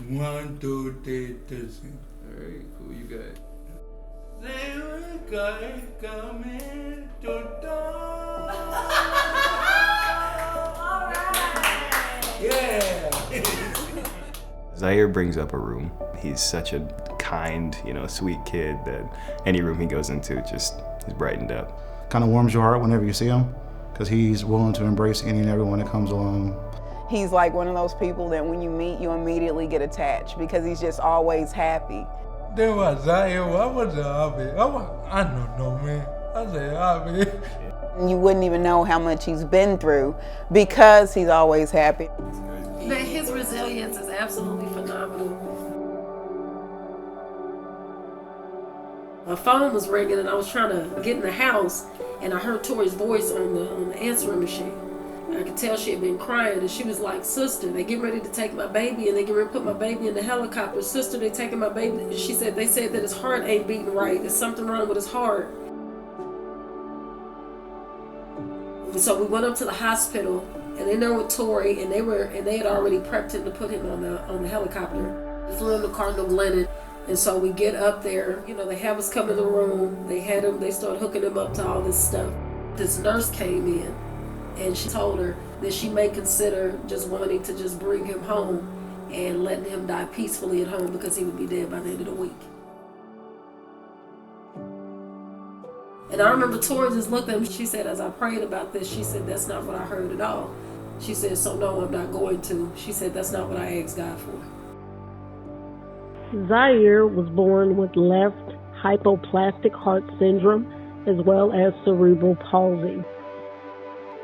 1, 2, 3, 4. Alright, cool, you got it. They were coming to town. Yeah. Zaire brings up a room. He's such a kind, sweet kid that any room he goes into he's brightened up. Kind of warms your heart whenever you see him, because he's willing to embrace any and everyone that comes along. He's like one of those people that when you meet, you immediately get attached because he's just always happy. There was Zaire. What was the hobby? I don't know, man. I said hobby. You wouldn't even know how much he's been through because he's always happy. His resilience is absolutely phenomenal. My phone was ringing and I was trying to get in the house and I heard Tori's voice on the answering machine. I could tell she had been crying and she was like, "Sister, they getting ready to take my baby and they getting ready to put my baby in the helicopter. Sister, they taking my baby." And she said, "They said that his heart ain't beating right. There's something wrong with his heart." And so we went up to the hospital and they there with Tori and they had already prepped him to put him on the helicopter. We flew him to Cardinal Glennon. And so we get up there, they have us come in the room. They started hooking him up to all this stuff. This nurse came in and she told her that she may consider just wanting to just bring him home and letting him die peacefully at home because he would be dead by the end of the week. And I remember Tori just looked at him. She said, as I prayed about this, she said, "That's not what I heard at all." She said, "So no, I'm not going to." She said, "That's not what I asked God for." Zaire was born with left hypoplastic heart syndrome as well as cerebral palsy.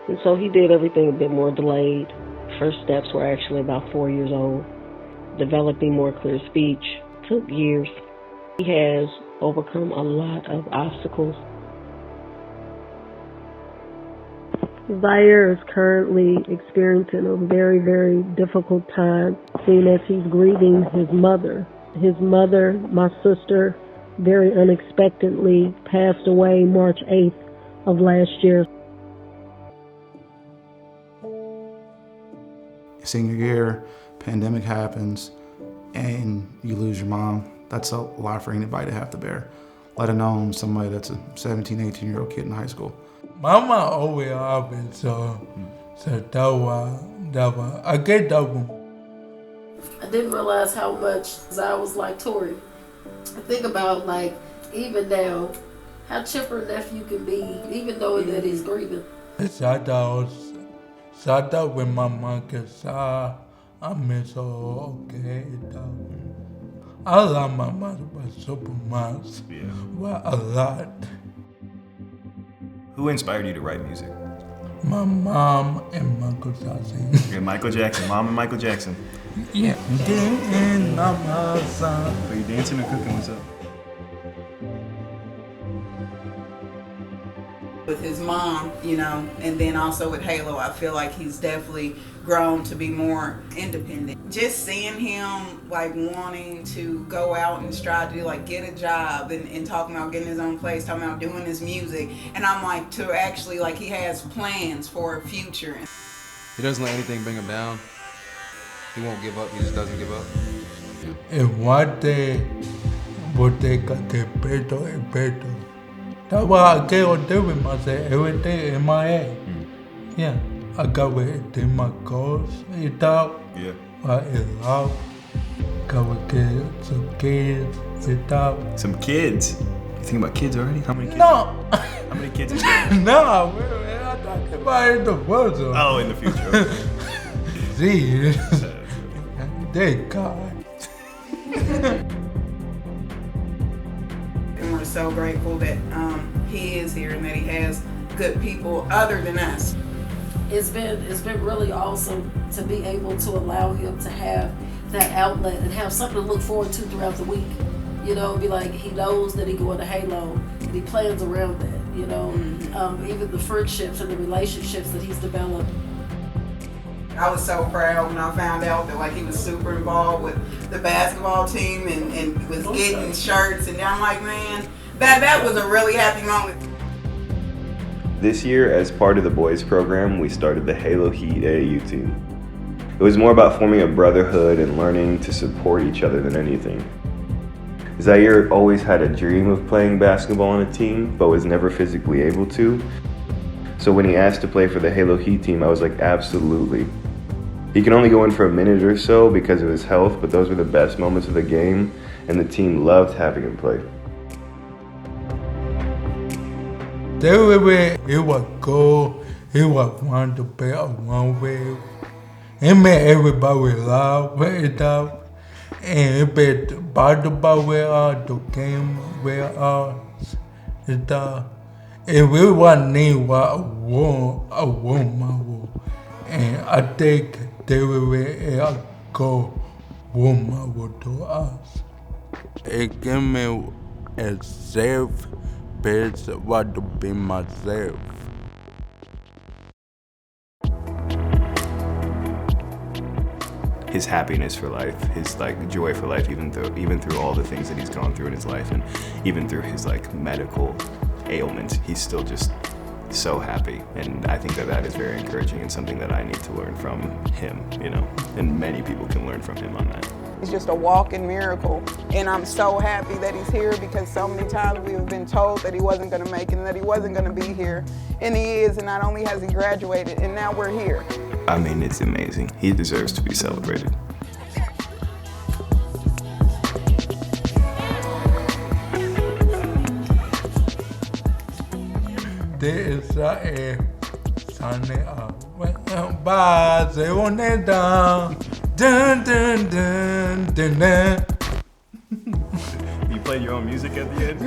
And so he did everything a bit more delayed. First steps were actually about 4 years old. Developing more clear speech took years. He has overcome a lot of obstacles. Zaire is currently experiencing a very, very difficult time, seeing as he's grieving his mother. His mother, my sister, very unexpectedly passed away March 8th of last year. Senior year, pandemic happens, and you lose your mom. That's a lot for anybody to have to bear, let alone somebody that's a 17, 18-year-old kid in high school. Mama always happy, so that was, I get that one. I didn't realize how much Zaire was like Tori. I think about even now, how chipper nephew can be, even knowing that he's grieving. Shout out with my mom, cause I miss her, okay. I love my mother super much, but a lot. Who inspired you to write music? My mom and Michael Jackson. Okay, Michael Jackson, mom and Michael Jackson. Yeah. Are you dancing or cooking? What's up? With his mom, and then also with HALO, I feel like he's definitely grown to be more independent. Just seeing him wanting to go out and strive to get a job and talking about getting his own place, talking about doing his music, and I'm to actually he has plans for a future. He doesn't let anything bring him down. He won't give up. He just doesn't give up. And one day, boteca de peto and peto. That's why I can't do with myself everything in my head. Yeah, I got with my goals. It's out. Yeah. It's out. Got with some kids. It's out. Some kids? You think about kids already? How many kids? No. How many kids is there? No, I'm talking about in the future. Oh, in the future. See, thank God. And we're so grateful that he is here and that he has good people other than us. It's been really awesome to be able to allow him to have that outlet and have something to look forward to throughout the week. Be he knows that he going to HALO and he plans around that. Even the friendships and the relationships that he's developed. I was so proud when I found out that he was super involved with the basketball team and was getting shirts, and I'm like, man, that was a really happy moment. This year, as part of the boys program, we started the HALO Heat AAU team. It was more about forming a brotherhood and learning to support each other than anything. Zaire always had a dream of playing basketball on a team, but was never physically able to. So when he asked to play for the HALO Heat team, I was like, absolutely. He can only go in for a minute or so because of his health, but those were the best moments of the game, and the team loved having him play. Everywhere he would go, he would want to play a one way. He made everybody laugh it up, and he played basketball with us, the game with us. And we want need a woman, and I think they will go woman to us. It gave me a safe place what to be myself. His happiness for life, his like joy for life, even through all the things that he's gone through in his life, and even through his like medical ailments, he's still just so happy. And I think that is very encouraging and something that I need to learn from him, you know, and many people can learn from him on that. He's just a walking miracle, and I'm so happy that he's here because so many times we have been told that he wasn't going to make it and that he wasn't going to be here, and he is, and not only has he graduated, and now we're here. I mean, it's amazing. He deserves to be celebrated. There is a sunny bye, they want it down. Dun dun dun dun dun. You played your own music at the end?